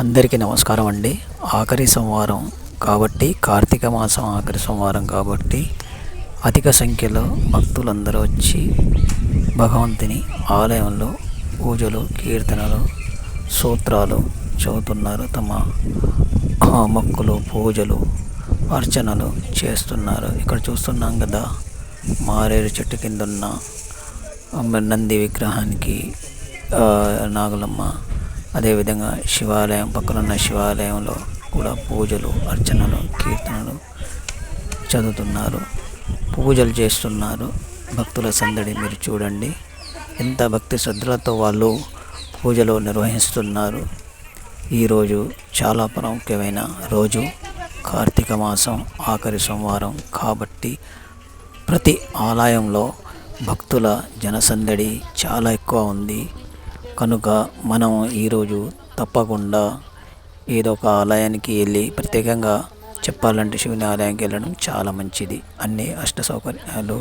అందరికీ నమస్కారం అండి. ఆఖరి సోమవారం కాబట్టి, కార్తీక మాసం ఆఖరి సోమవారం కాబట్టి అధిక సంఖ్యలో భక్తులందరూ వచ్చి భగవంతుని ఆలయంలో పూజలు, కీర్తనలు, సూత్రాలు చదువుతున్నారు. తమ మొక్కులు, పూజలు, అర్చనలు చేస్తున్నారు. ఇక్కడ చూస్తున్నాం కదా, మారేడు చెట్టు కింద ఉన్న నంది విగ్రహానికి నాగులమ్మ, అదేవిధంగా శివాలయం పక్కనున్న శివాలయంలో కూడా పూజలు, అర్చనలు, కీర్తనలు చదువుతున్నారు, పూజలు చేస్తున్నారు. భక్తుల సందడి మీరు చూడండి, ఎంత భక్తి శ్రద్ధలతో వాళ్ళు పూజలు నిర్వహిస్తున్నారు. ఈరోజు చాలా ప్రాముఖ్యమైన రోజు, కార్తీక మాసం ఆఖరి సోమవారం కాబట్టి ప్రతి ఆలయంలో భక్తుల జనసందడి చాలా ఎక్కువ ఉంది. కనుక మనం ఈరోజు తప్పకుండా ఏదో ఒక ఆలయానికి వెళ్ళి, ప్రత్యేకంగా చెప్పాలంటే శివుని ఆలయానికి వెళ్ళడం చాలా మంచిది. అన్ని అష్ట సౌకర్యాలు